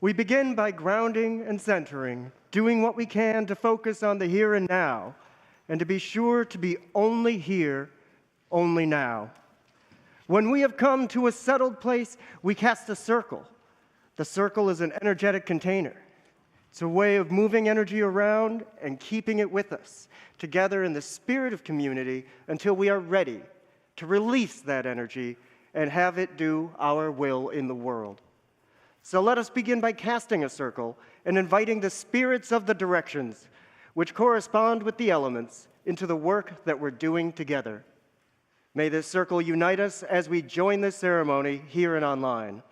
We begin by grounding and centering, doing what we can to focus on the here and now, and to be sure to be only here, only now. When we have come to a settled place, we cast a circle. The circle is an energetic container. It's a way of moving energy around and keeping it with us, together in the spirit of community until we are ready to release that energy and have it do our will in the world. So let us begin by casting a circle and inviting the spirits of the directions, which correspond with the elements, into the work that we're doing together. May this circle unite us as we join this ceremony here and online.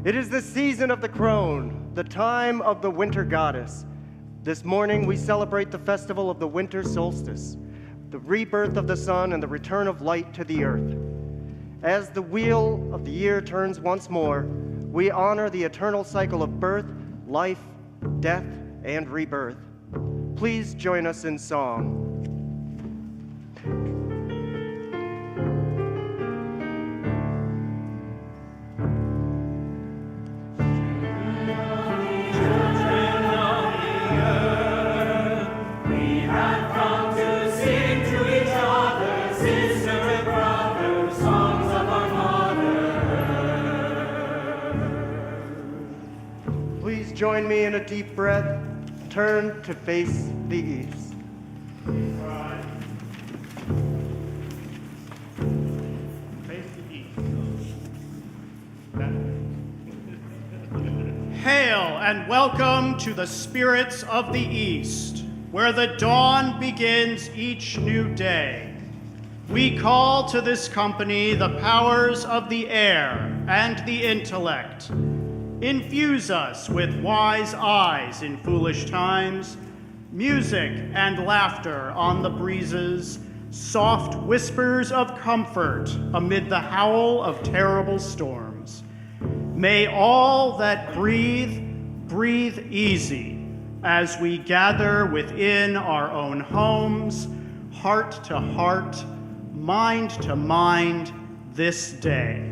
It is the season of the crone, the time of the winter goddess. This morning we celebrate the festival of the winter solstice, the rebirth of the sun and the return of light to the earth. As the wheel of the year turns once more, we honor the eternal cycle of birth, life, death, and rebirth. Please join us in song. Join me in a deep breath. Turn to face the east. Face the east. Hail and welcome to the spirits of the East, where the dawn begins each new day. We call to this company the powers of the air and the intellect. Infuse us with wise eyes in foolish times, music and laughter on the breezes, soft whispers of comfort amid the howl of terrible storms. May all that breathe, breathe easy as we gather within our own homes, heart to heart, mind to mind this day.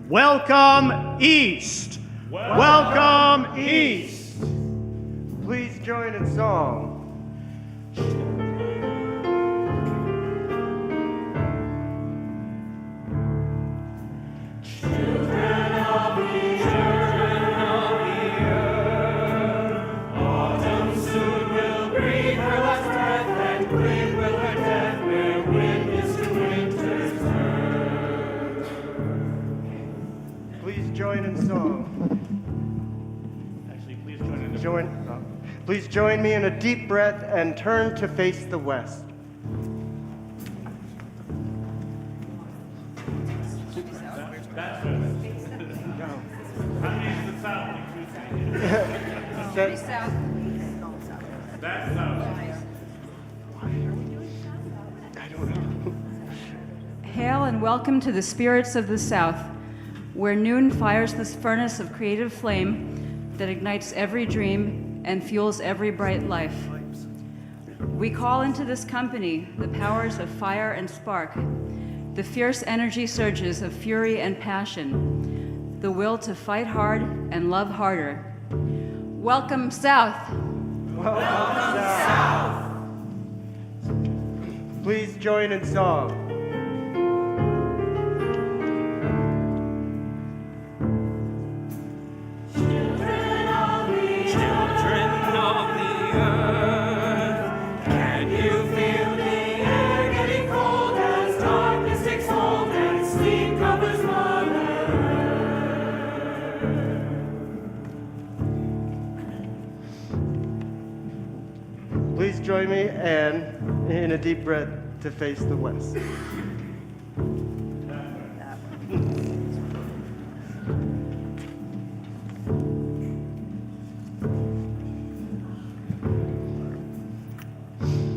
Welcome, East! Welcome, East! Please join in song. Children of the earth, autumn soon will breathe her last breath, and green will her death where wind is to winter's earth. Please join in song. Please join me in a deep breath and turn to face the west. Hail and welcome to the spirits of the South, where noon fires this furnace of creative flame that ignites every dream and fuels every bright life. We call into this company the powers of fire and spark, the fierce energy surges of fury and passion, the will to fight hard and love harder. Welcome, South! Welcome, South! Please join in song. Please join me and in a deep breath to face the west.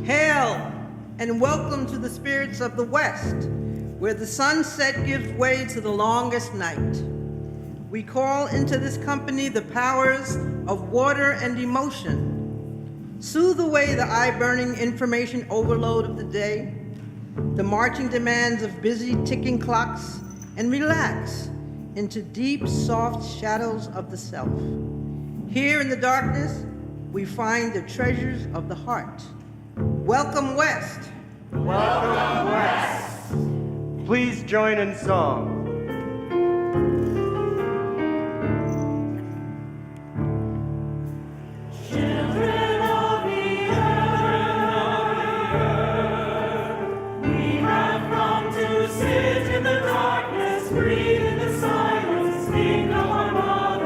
Hail and welcome to the spirits of the West, where the sunset gives way to the longest night. we call into this company the powers of water and emotion. Soothe away the eye-burning information overload of the day, the marching demands of busy ticking clocks, and relax into deep, soft shadows of the self. Here in the darkness, we find the treasures of the heart. Welcome West. Welcome, West. Please join in song. Children of the earth, we have come to sit in the darkness, breathe in the silence, think of our Mother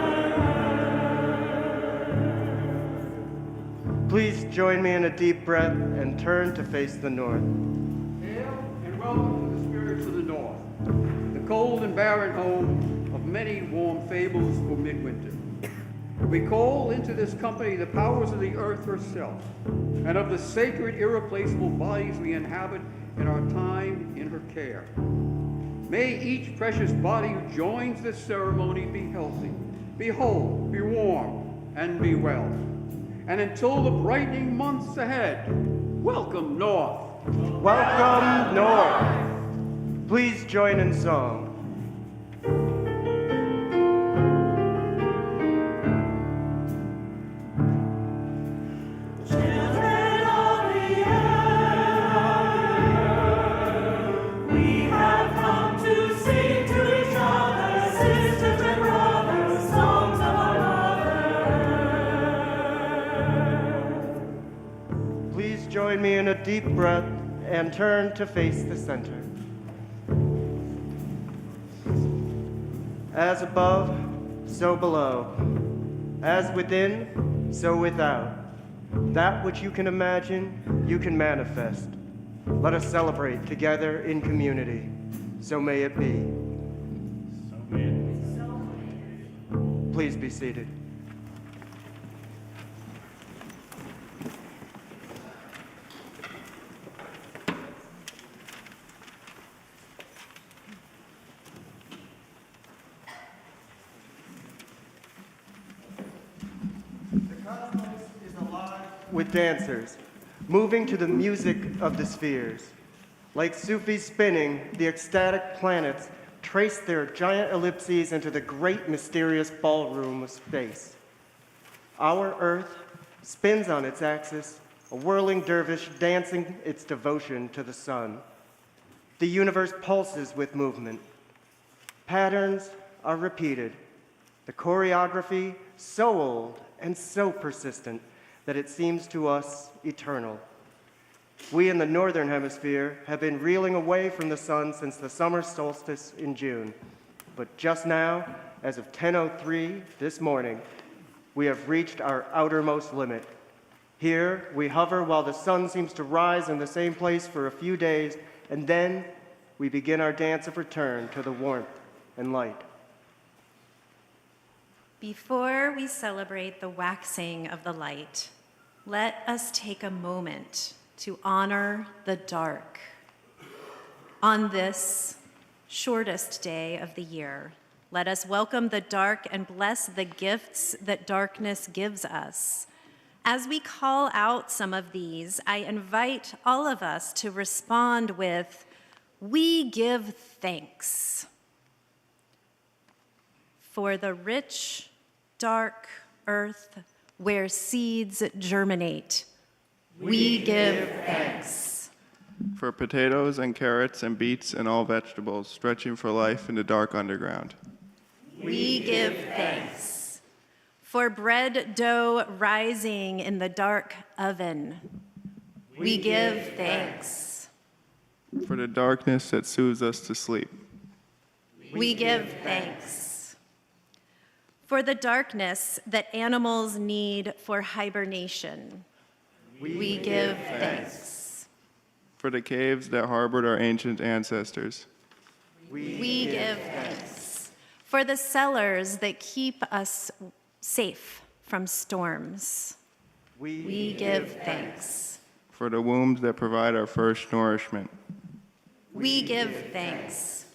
Earth. Please join me in a deep breath and turn to face the north. Hail and welcome to the spirits of the north, the cold and barren home of many warm fables for midwinter. We call into this company the powers of the earth herself, and of the sacred, irreplaceable bodies we inhabit in our time in her care. May each precious body who joins this ceremony be healthy, be whole, be warm, and be well. And until the brightening months ahead, welcome North. Welcome, North. Please join in song. Children of the earth, we have come to sing to each other, sisters and brothers, songs of our Mother. Please join me in a deep breath and turn to face the center. As above, so below. As within, so without. That which you can imagine, you can manifest. Let us celebrate together in community. So may it be. Please be seated. With dancers, moving to the music of the spheres. Like Sufis spinning, the ecstatic planets trace their giant ellipses into the great mysterious ballroom of space. Our Earth spins on its axis, a whirling dervish dancing its devotion to the sun. The universe pulses with movement. Patterns are repeated. The choreography so old and so persistent that it seems to us eternal. We in the northern hemisphere have been reeling away from the sun since the summer solstice in June. But just now, as of 10:03 this morning, we have reached our outermost limit. Here, we hover while the sun seems to rise in the same place for a few days, and then we begin our dance of return to the warmth and light. Before we celebrate the waxing of the light, let us take a moment to honor the dark. On this shortest day of the year, let us welcome the dark and bless the gifts that darkness gives us. As we call out some of these, I invite all of us to respond with, "We give thanks for the rich, dark earth where seeds germinate. We give thanks. For potatoes and carrots and beets and all vegetables stretching for life in the dark underground. We give thanks. For bread dough rising in the dark oven. We give thanks. For the darkness that soothes us to sleep. We give thanks. For the darkness that animals need for hibernation. We give thanks. For the caves that harbored our ancient ancestors. We give thanks. For the cellars that keep us safe from storms. We give thanks. For the wombs that provide our first nourishment. We give thanks.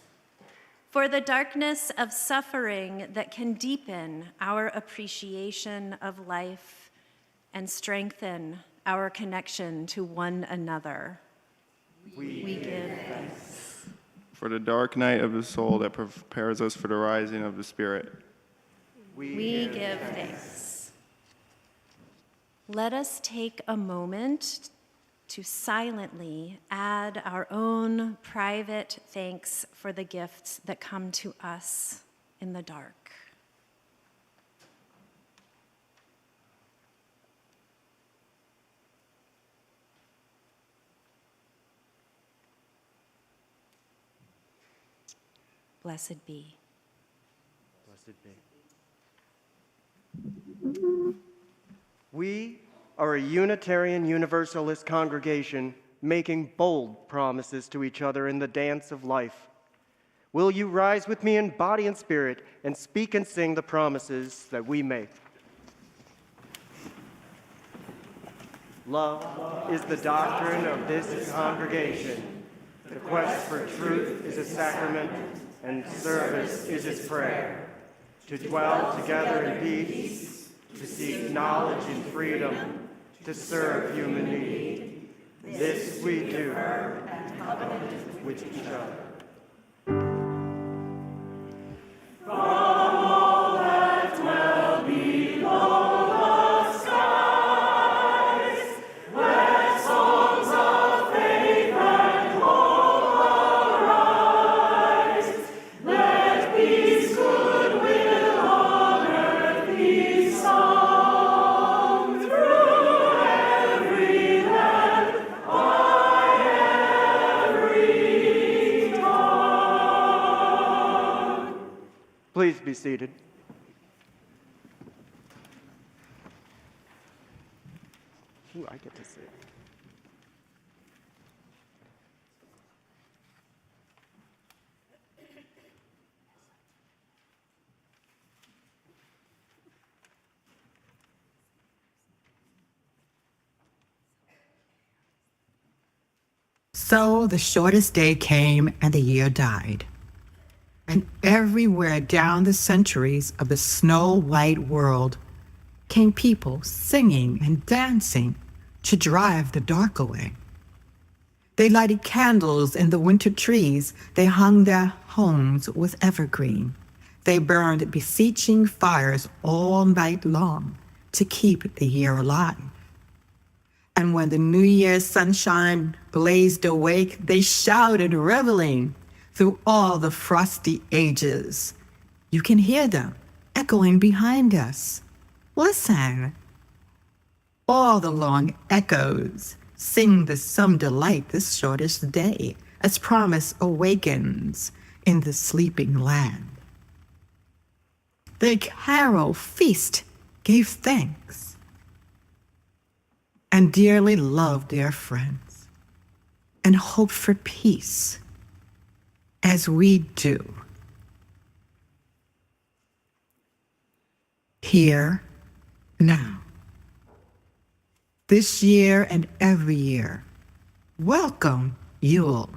for the darkness of suffering that can deepen our appreciation of life and strengthen our connection to one another. We give thanks. For the dark night of the soul that prepares us for the rising of the Spirit. We give thanks. Let us take a moment to silently add our own private thanks for the gifts that come to us in the dark. Blessed be. Blessed be. We are a Unitarian Universalist congregation making bold promises to each other in the dance of life. Will you rise with me in body and spirit and speak and sing the promises that we make? Love is the doctrine of this congregation. The quest for truth is a sacrament, and service is its prayer. To dwell together in peace, to seek knowledge and freedom, to serve human need. This we do with each other. Please be seated. Ooh, I get to sit. So the shortest day came and the year died. And everywhere down the centuries of the snow-white world came people singing and dancing to drive the dark away. They lighted candles in the winter trees. They hung their homes with evergreen. They burned beseeching fires all night long to keep the year alive. And when the New Year's sunshine blazed awake, they shouted, reveling through all the frosty ages. You can hear them echoing behind us. Listen. All the long echoes sing the some delight this shortest day, as promise awakens in the sleeping land. They carol, feast, gave thanks, and dearly loved their friends, and hoped for peace, as we do. Here, now. This year and every year. Welcome, Yule.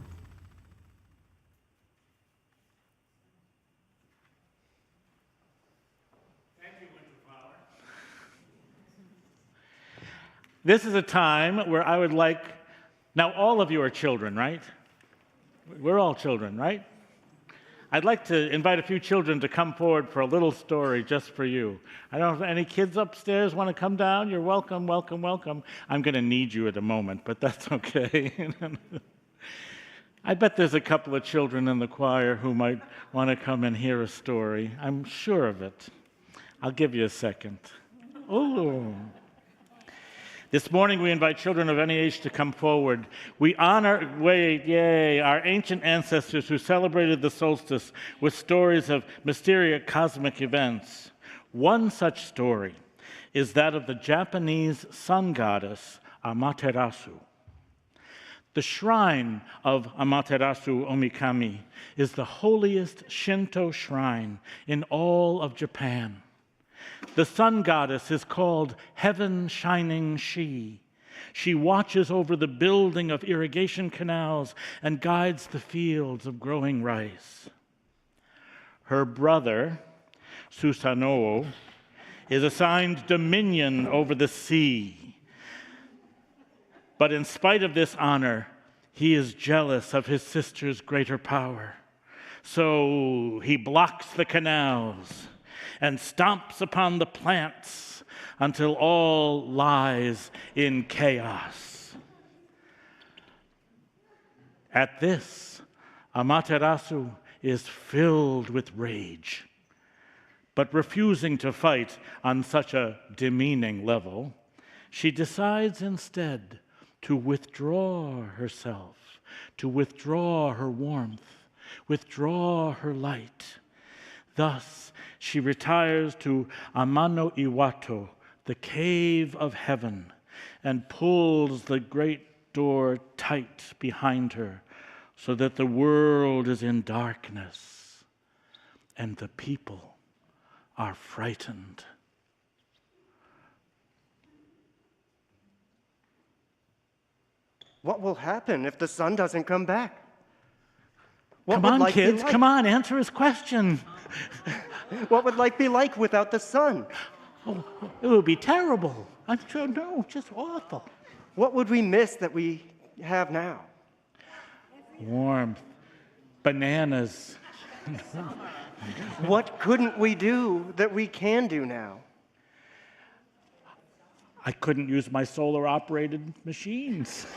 This is a time where I would like, now all of you are children, right? We're all children, right? I'd like to invite a few children to come forward for a little story just for you. I don't know if any kids upstairs want to come down. You're welcome, welcome, welcome. I'm going to need you at a moment, but that's okay. I bet there's a couple of children in the choir who might want to come and hear a story. I'm sure of it. I'll give you a second. Oh. This morning, we invite children of any age to come forward. We honor, our ancient ancestors who celebrated the solstice with stories of mysterious cosmic events. One such story is that of the Japanese sun goddess Amaterasu. The shrine of Amaterasu Omikami is the holiest Shinto shrine in all of Japan. The sun goddess is called Heaven Shining She. She watches over the building of irrigation canals and guides the fields of growing rice. Her brother, Susanoo, is assigned dominion over the sea. But in spite of this honor, he is jealous of his sister's greater power. So he blocks the canals and stomps upon the plants until all lies in chaos. At this, Amaterasu is filled with rage. But refusing to fight on such a demeaning level, she decides instead to withdraw herself, to withdraw her warmth, withdraw her light. Thus, she retires to Amano Iwato, the cave of heaven, and pulls the great door tight behind her so that the world is in darkness and the people are frightened. What will happen if the sun doesn't come back? Come on, kids, come on, answer his question. What would life be like without the sun? Oh, it would be terrible. I'm sure, no, just awful. What would we miss that we have now? Warmth, bananas. What couldn't we do that we can do now? I couldn't use my solar-operated machines.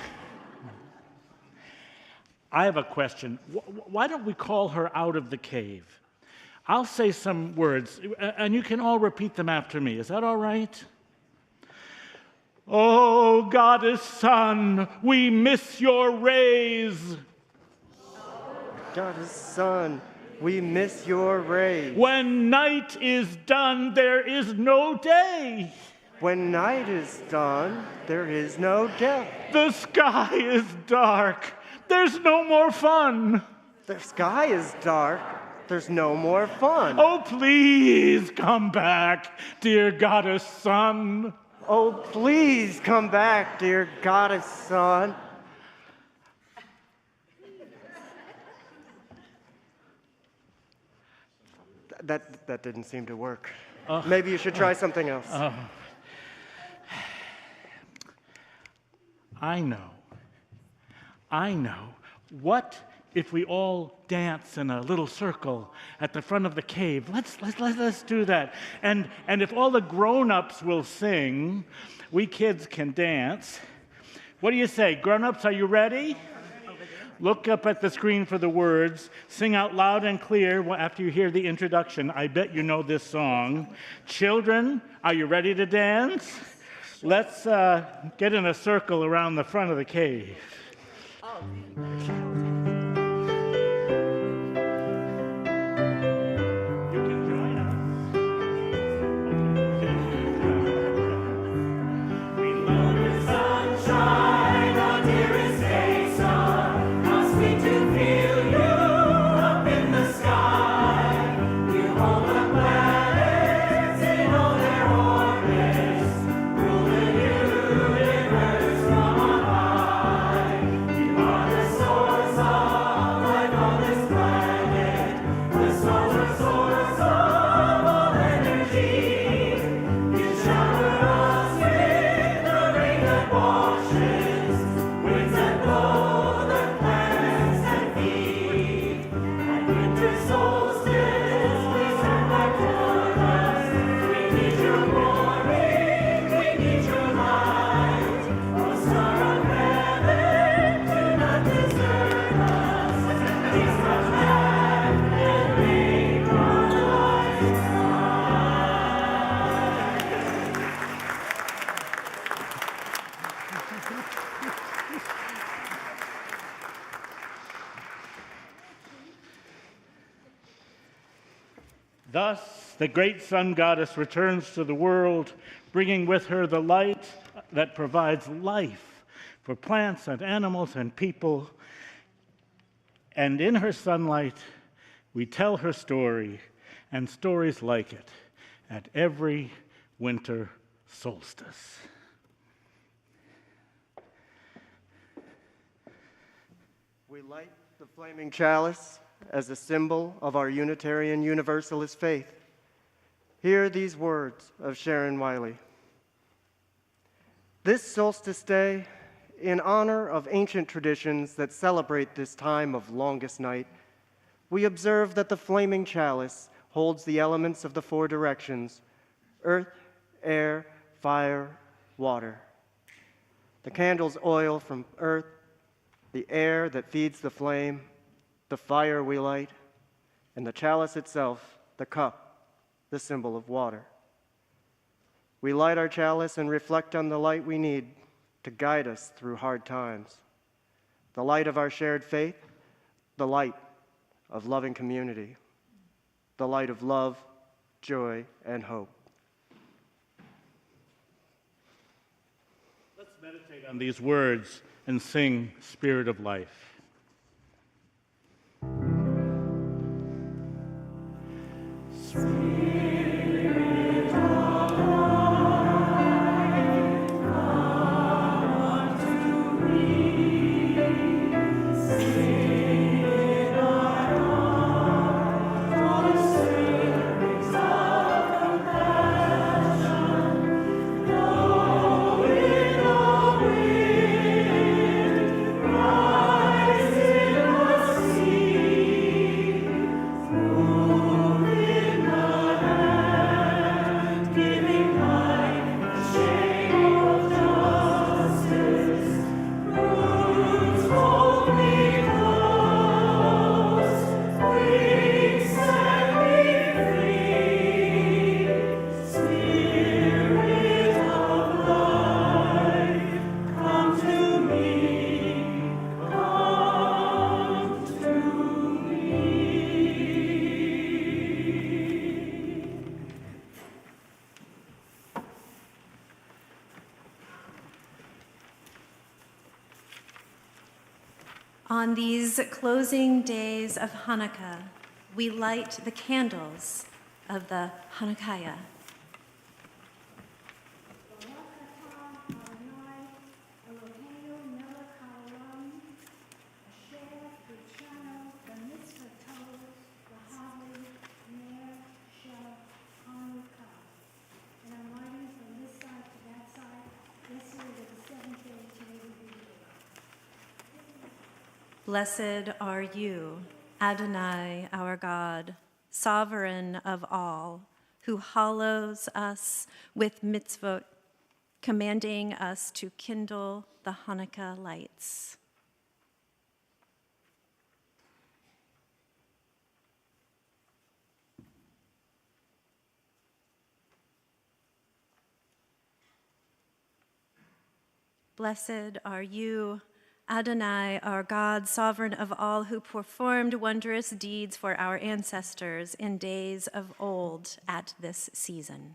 I have a question. Why don't we call her out of the cave? I'll say some words, and you can all repeat them after me. Is that all right? Oh, goddess sun, we miss your rays. Goddess sun, we miss your rays. When night is done, there is no day. When night is done, there is no day. The sky is dark. There's no more fun. The sky is dark. There's no more fun. Oh, please come back, dear goddess sun. Oh, please come back, dear goddess sun. That didn't seem to work. Maybe you should try something else. I know. What if we all dance in a little circle at the front of the cave? Let's do that. And if all the grown-ups will sing, we kids can dance. What do you say? Grown-ups, are you ready? Look up at the screen for the words. Sing out loud and clear after you hear the introduction. I bet you know this song. Children, are you ready to dance? Let's get in a circle around the front of the cave. Thus, the great sun goddess returns to the world, bringing with her the light that provides life for plants and animals and people. And in her sunlight, we tell her story and stories like it at every winter solstice. We light the flaming chalice as a symbol of our Unitarian Universalist faith, hear these words of Sharon Wiley. This solstice day, in honor of ancient traditions that celebrate this time of longest night, we observe that the flaming chalice holds the elements of the four directions: earth, air, fire, water. The candle's oil from earth, the air that feeds the flame, the fire we light, and the chalice itself, the cup, the symbol of water. We light our chalice and reflect on the light we need to guide us through hard times. The light of our shared faith, the light of loving community, the light of love, joy, and hope. Let's meditate on these words and sing Spirit of Life. On these closing days of Hanukkah, we light the candles of the Hanukkah. Blessed are you, Adonai, our God, sovereign of all, who hallows us with mitzvot, commanding us to kindle the Hanukkah lights. Blessed are you, Adonai, our God, sovereign of all, who performed wondrous deeds for our ancestors in days of old at this season.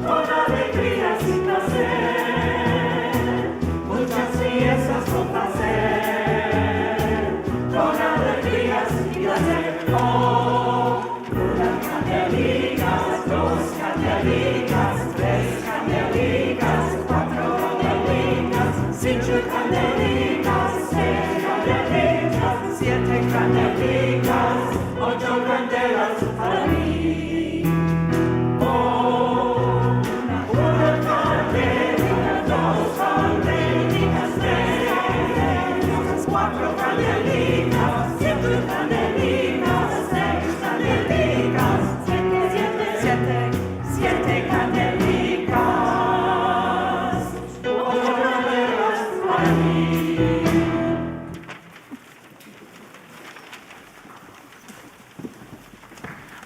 Con alegría sin placer.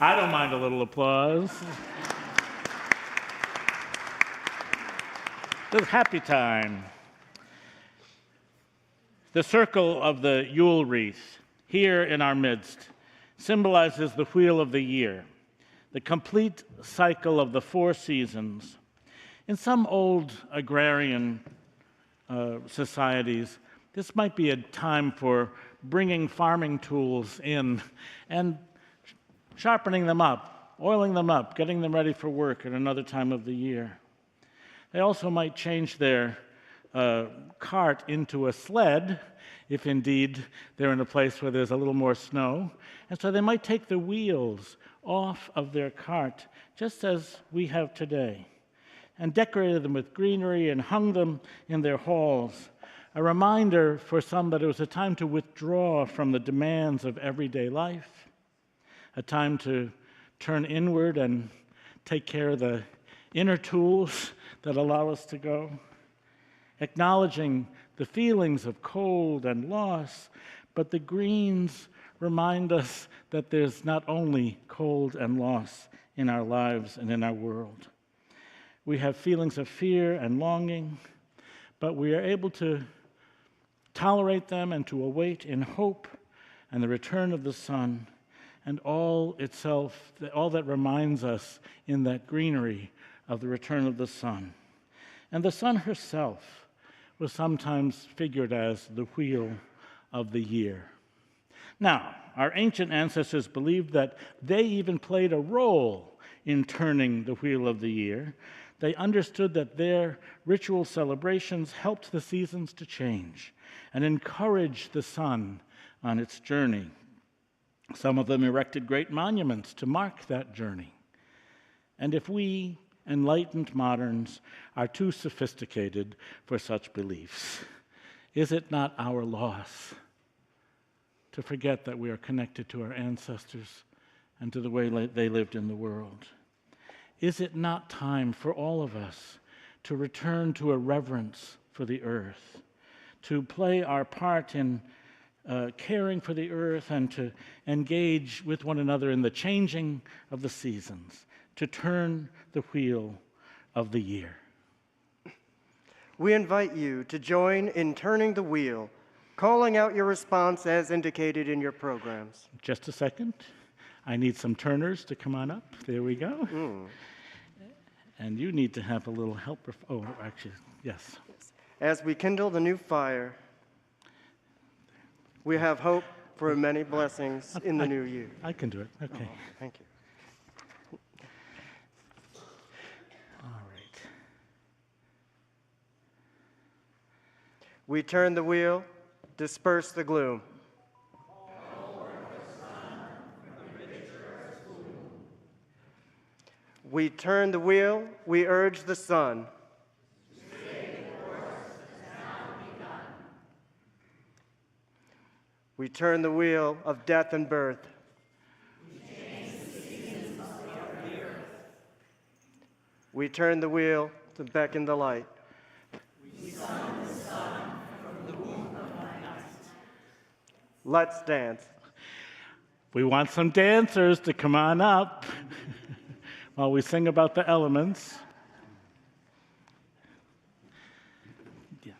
I don't mind a little applause. This is happy time. The circle of the Yule wreath here in our midst symbolizes the wheel of the year, the complete cycle of the 4 seasons. In some old agrarian societies, this might be a time for bringing farming tools in and sharpening them up, oiling them up, getting them ready for work at another time of the year. They also might change their cart into a sled, if indeed they're in a place where there's a little more snow. And so they might take the wheels off of their cart, just as we have today, and decorated them with greenery and hung them in their halls. A reminder for some that it was a time to withdraw from the demands of everyday life, a time to turn inward and take care of the inner tools that allow us to go, acknowledging the feelings of cold and loss, but the greens remind us that there's not only cold and loss in our lives and in our world. We have feelings of fear and longing, but we are able to tolerate them and to await in hope and the return of the sun and all that reminds us in that greenery of the return of the sun. And the sun herself was sometimes figured as the wheel of the year. Now, our ancient ancestors believed that they even played a role in turning the wheel of the year. They understood that their ritual celebrations helped the seasons to change and encouraged the sun on its journey. Some of them erected great monuments to mark that journey. And if we enlightened moderns are too sophisticated for such beliefs, is it not our loss to forget that we are connected to our ancestors and to the way they lived in the world? Is it not time for all of us to return to a reverence for the earth, to play our part in caring for the earth and to engage with one another in the changing of the seasons, to turn the wheel of the year? We invite you to join in turning the wheel, calling out your response as indicated in your programs. Just a second. I need some turners to come on up. There we go. And you need to have a little help. Oh, actually, yes. As we kindle the new fire, we have hope for many blessings in the new year. I can do it. Okay. Oh, thank you. All right. We turn the wheel, disperse the gloom. We turn the wheel, we urge the sun. We turn the wheel of death and birth. We turn the wheel to beckon the light. We summon the sun from the womb of night. Let's dance. We want some dancers to come on up while we sing about the elements. Yeah.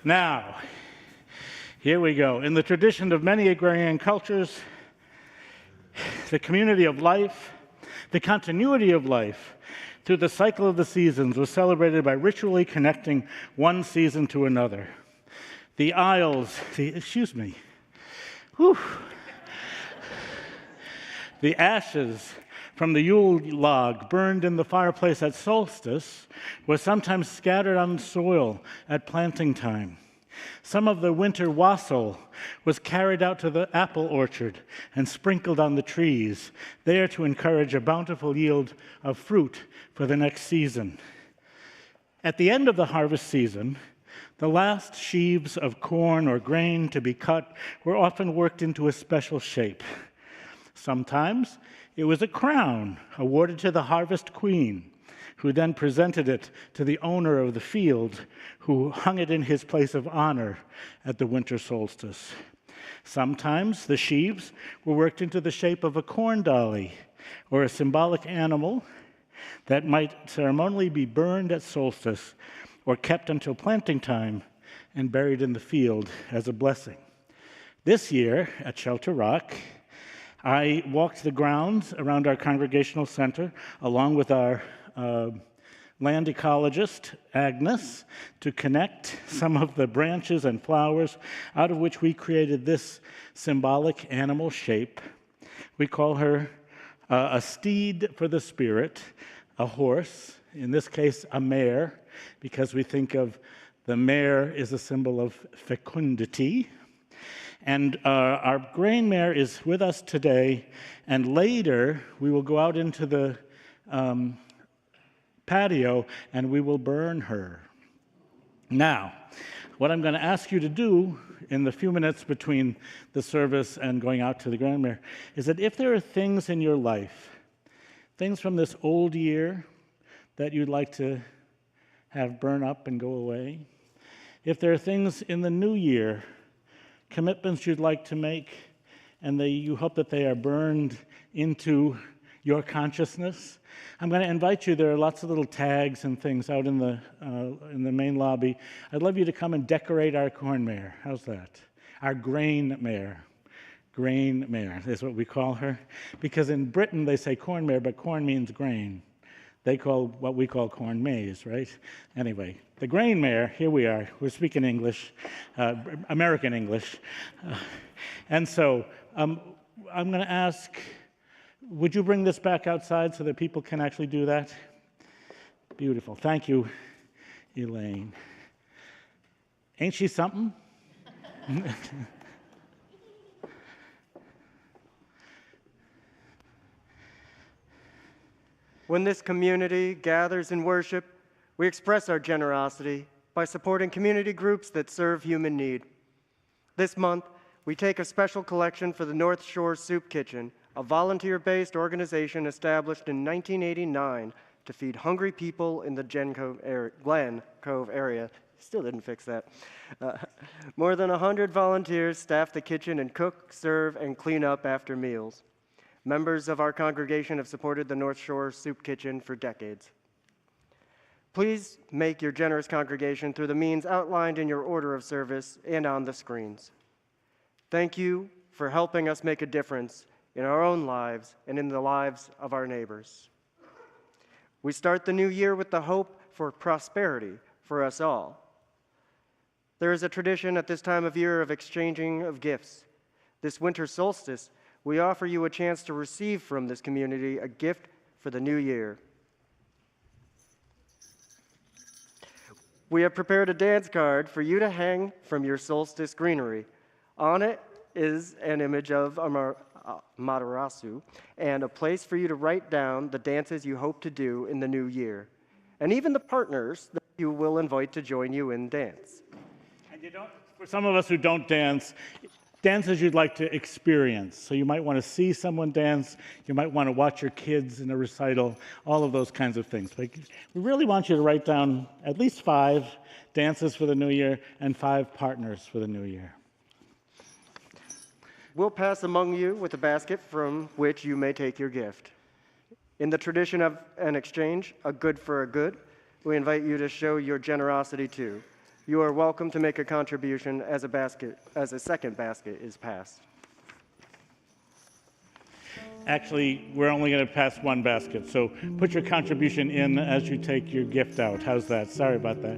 Now, here we go. In the tradition of many agrarian cultures, the community of life, the continuity of life through the cycle of the seasons was celebrated by ritually connecting one season to another. The ashes from the Yule log burned in the fireplace at solstice were sometimes scattered on soil at planting time. Some of the winter wassail was carried out to the apple orchard and sprinkled on the trees, there to encourage a bountiful yield of fruit for the next season. At the end of the harvest season, the last sheaves of corn or grain to be cut were often worked into a special shape. Sometimes it was a crown awarded to the harvest queen, who then presented it to the owner of the field, who hung it in his place of honor at the winter solstice. Sometimes the sheaves were worked into the shape of a corn dolly, or a symbolic animal that might ceremonially be burned at solstice or kept until planting time and buried in the field as a blessing. This year at Shelter Rock, I walked the grounds around our congregational center along with our land ecologist, Agnes, to connect some of the branches and flowers out of which we created this symbolic animal shape. We call her a steed for the spirit, a horse, in this case a mare, because we think of the mare as a symbol of fecundity. And our grain mare is with us today, and later we will go out into the patio and we will burn her. Now, what I'm going to ask you to do in the few minutes between the service and going out to the grain mare is that if there are things in your life, things from this old year that you'd like to have burn up and go away, if there are things in the new year, commitments you'd like to make, and you hope that they are burned into your consciousness, I'm going to invite you. There are lots of little tags and things out in the main lobby. I'd love you to come and decorate our corn mare. How's that? Our grain mare. Grain mare is what we call her, because in Britain they say corn mare, but corn means grain. They call what we call corn maize, right? Anyway, the grain mare, here we are. We're speaking English, American English. And so I'm going to ask, would you bring this back outside so that people can actually do that? Beautiful. Thank you, Elaine. Ain't she something? When this community gathers in worship, we express our generosity by supporting community groups that serve human need. This month, we take a special collection for the North Shore Soup Kitchen, a volunteer-based organization established in 1989 to feed hungry people in the Glen Cove area. Still didn't fix that. More than 100 volunteers staff the kitchen and cook, serve, and clean up after meals. Members of our congregation have supported the North Shore Soup Kitchen for decades. Please make your generous congregation through the means outlined in your order of service and on the screens. Thank you for helping us make a difference in our own lives and in the lives of our neighbors. We start the new year with the hope for prosperity for us all. There is a tradition at this time of year of exchanging of gifts. This winter solstice, we offer you a chance to receive from this community a gift for the new year. We have prepared a dance card for you to hang from your solstice greenery. On it is an image of Amaterasu and a place for you to write down the dances you hope to do in the new year, and even the partners that you will invite to join you in dance. And for some of us who don't dance, dances you'd like to experience. So you might want to see someone dance, you might want to watch your kids in a recital, all of those kinds of things. But we really want you to write down at least 5 dances for the new year and 5 partners for the new year. We'll pass among you with a basket from which you may take your gift. In the tradition of an exchange, a good for a good, we invite you to show your generosity too. You are welcome to make a contribution as a second basket is passed. Actually, we're only going to pass one basket, so put your contribution in as you take your gift out. How's that? Sorry about that.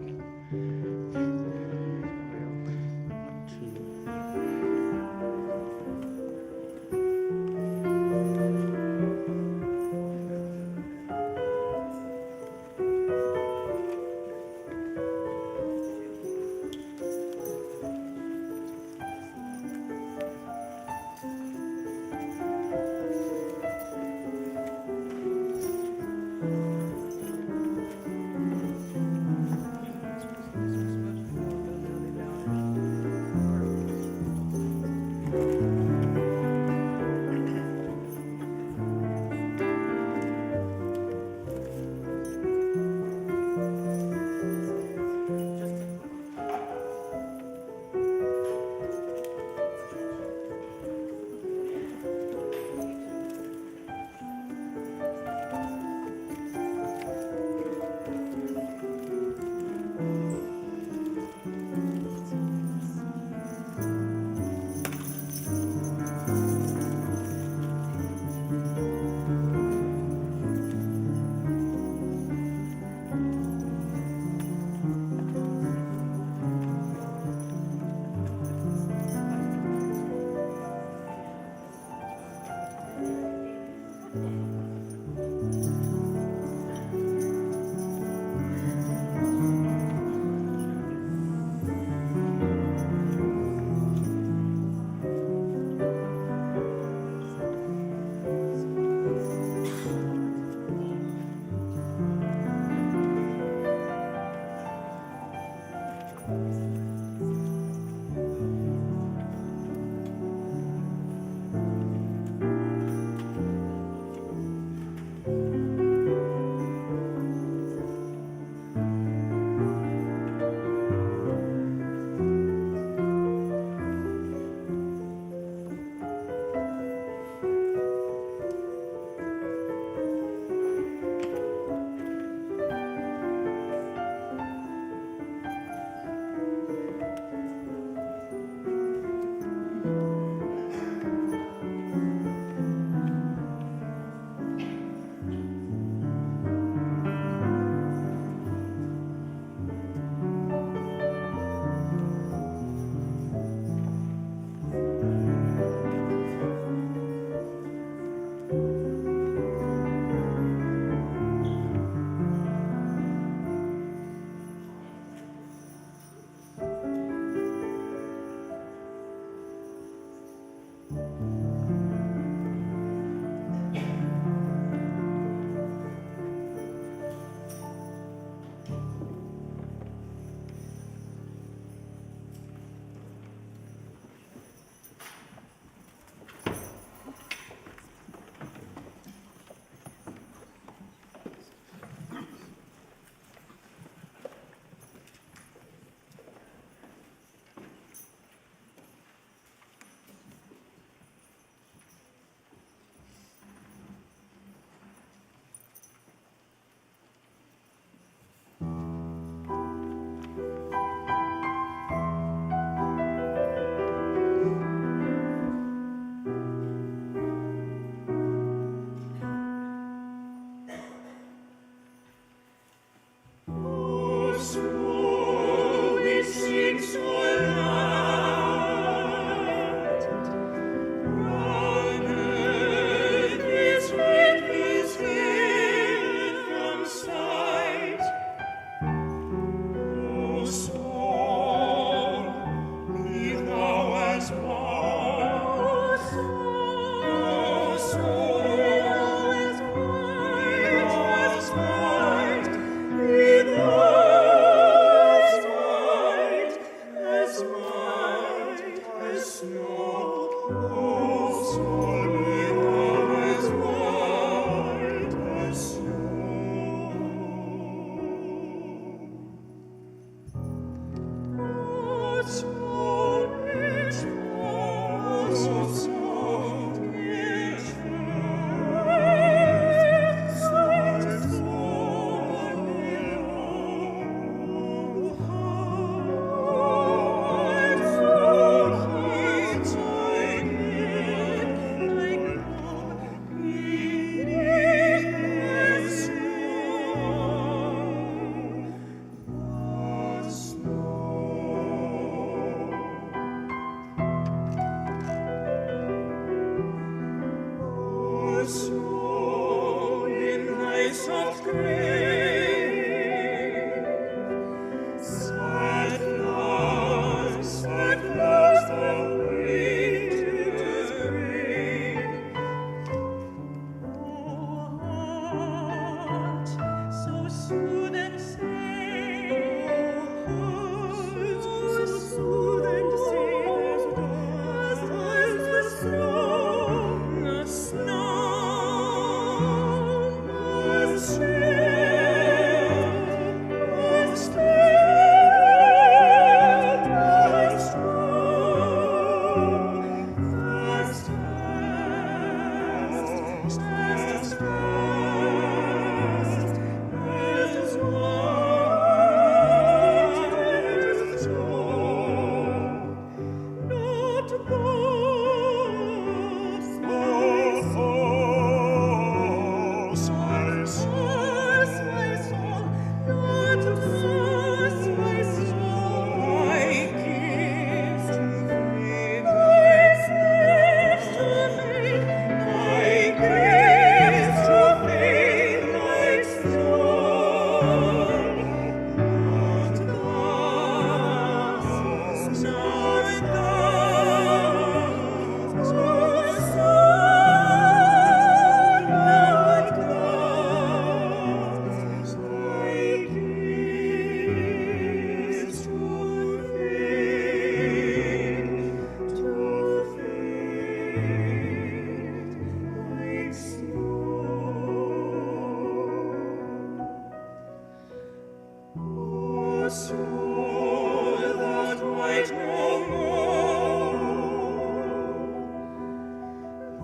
snow that white no more.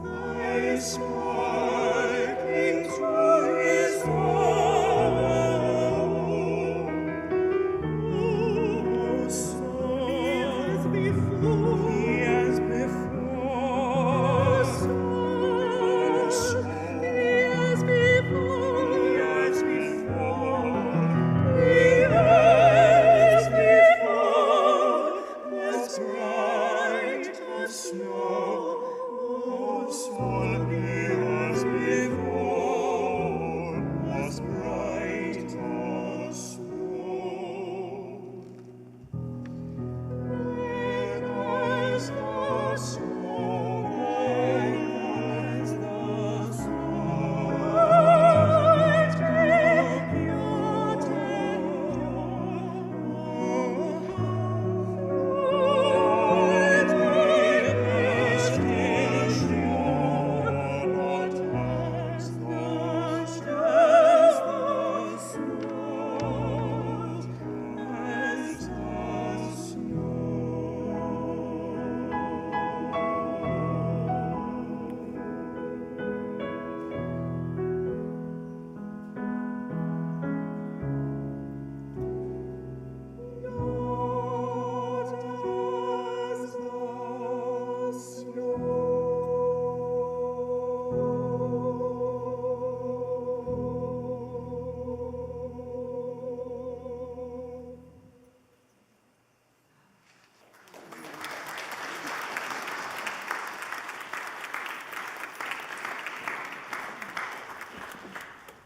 Thy sparkling joy is all. Oh, so as before, as before, so as before, as before, as before, as bright as snow, oh, so as before, as bright as snow. As the snow, as the snow, take your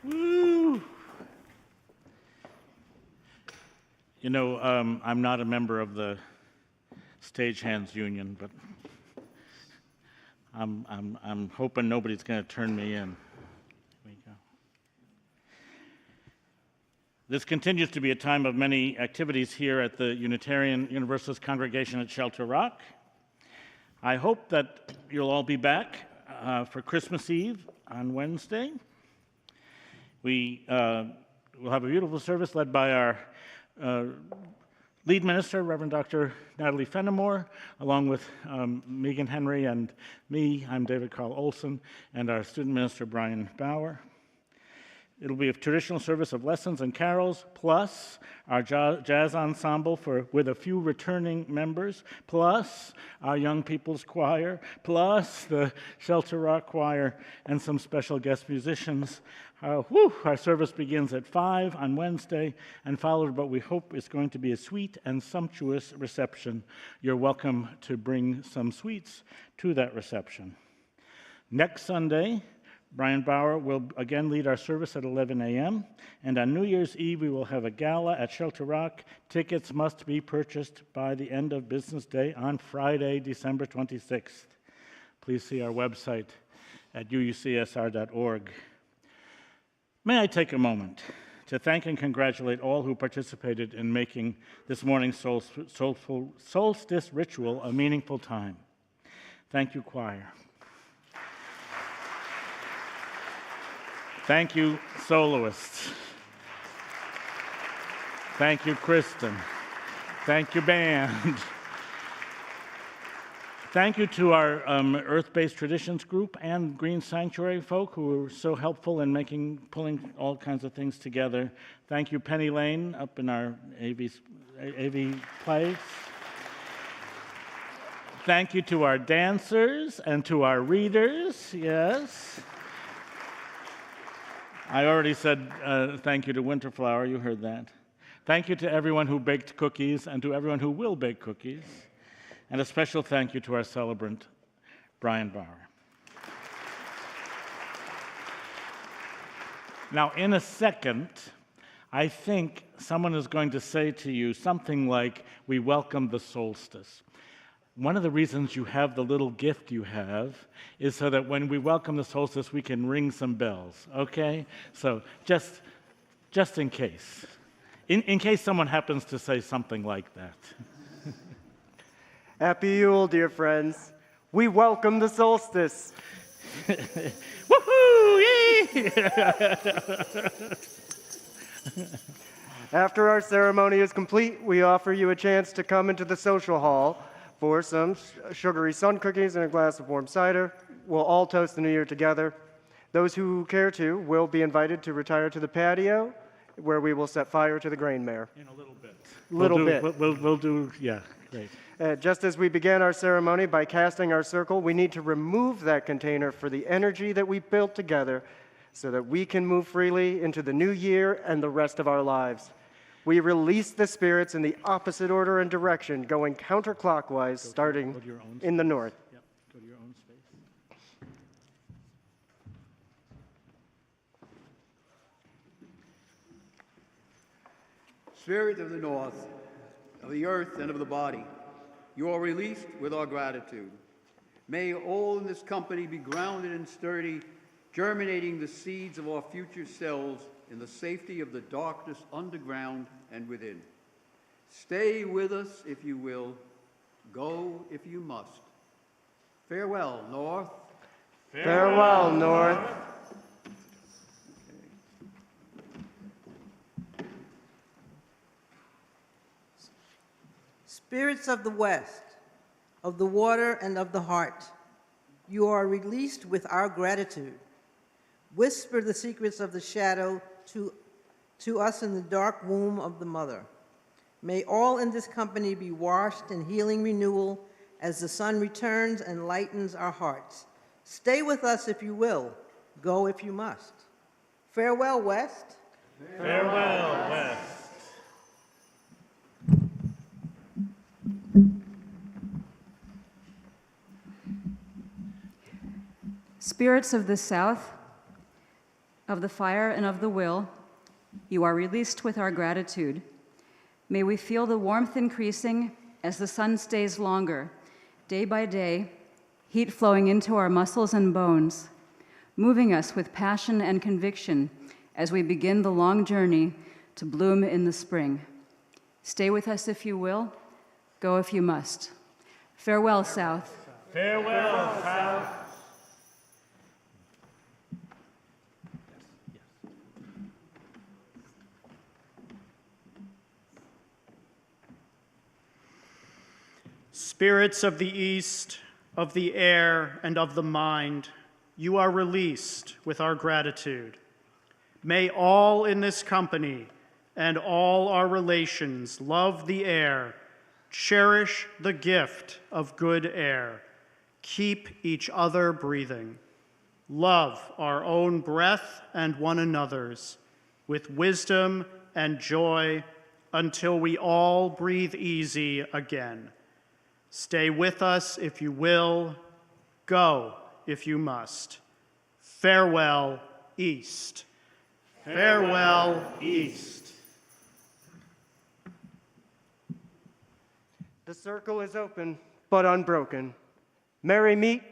Woo! You know, I'm not a member of the Stagehands Union, but I'm hoping nobody's going to turn me in. Here we go. This continues to be a time of many activities here at the Unitarian Universalist congregation at Shelter Rock. I hope that you'll all be back for Christmas Eve on Wednesday. We will have a beautiful service led by our lead minister, Reverend Dr. Natalie Fenimore, along with Megan Henry and me. I'm David Carl Olson, and our student minister, Brian Bauer. It'll be a traditional service of lessons and carols, plus our jazz ensemble with a few returning members, plus our young people's choir, plus the Shelter Rock Choir, and some special guest musicians. Our service begins at 5 on Wednesday and followed what we hope is going to be a sweet and sumptuous reception. You're welcome to bring some sweets to that reception. Next Sunday, Brian Bauer will again lead our service at 11 a.m., and on New Year's Eve we will have a gala at Shelter Rock. Tickets must be purchased by the end of business day on Friday, December 26th. Please see our website at UUCSR.org. May I take a moment to thank and congratulate all who participated in making this morning's solstice ritual a meaningful time. Thank you, choir. Thank you, soloists. Thank you, Kristen. Thank you, band. Thank you to our Earth-Based Traditions group and Green Sanctuary folk who were so helpful in pulling all kinds of things together. Thank you, Penny Lane, up in our AV place. Thank you to our dancers and to our readers, yes. I already said thank you to Winterflower, you heard that. Thank you to everyone who baked cookies and to everyone who will bake cookies. And a special thank you to our celebrant, Brian Bauer. Now, in a second, I think someone is going to say to you something like, we welcome the solstice. One of the reasons you have the little gift you have is so that when we welcome the solstice, we can ring some bells, okay? So just in case. In case someone happens to say something like that. Happy Yule, dear friends. We welcome the solstice. Woohoo! Yay! After our ceremony is complete, we offer you a chance to come into the social hall for some sugary sun cookies and a glass of warm cider. We'll all toast the new year together. Those who care to will be invited to retire to the patio, where we will set fire to the grain mare. In a little bit. We'll do, yeah, great. Just as we began our ceremony by casting our circle, we need to remove that container for the energy that we built together so that we can move freely into the new year and the rest of our lives. We release the spirits in the opposite order and direction, going counterclockwise, starting in the north. Yep, go to your own space. Spirit of the north, of the earth and of the body, you are released with our gratitude. May all in this company be grounded and sturdy, germinating the seeds of our future selves in the safety of the darkness underground and within. Stay with us if you will, go if you must. Farewell, North. Farewell, North. Spirits of the west, of the water and of the heart, you are released with our gratitude. Whisper the secrets of the shadow to us in the dark womb of the mother. May all in this company be washed in healing renewal as the sun returns and lightens our hearts. Stay with us if you will, go if you must. Farewell, West. Farewell, West. Spirits of the south, of the fire and of the will, you are released with our gratitude. May we feel the warmth increasing as the sun stays longer, day by day, heat flowing into our muscles and bones, moving us with passion and conviction as we begin the long journey to bloom in the spring. Stay with us if you will, go if you must. Farewell, South. Farewell, South. Spirits of the east, of the air, and of the mind, you are released with our gratitude. May all in this company and all our relations love the air, cherish the gift of good air, keep each other breathing, love our own breath and one another's, with wisdom and joy until we all breathe easy again. Stay with us if you will, go if you must. Farewell, East. Farewell, East. The circle is open, but unbroken. Merry meet,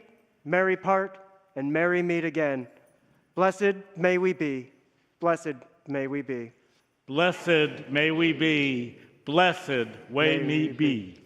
merry part, and merry meet again. Blessed may we be, blessed may we be. Blessed may we be, blessed may we be.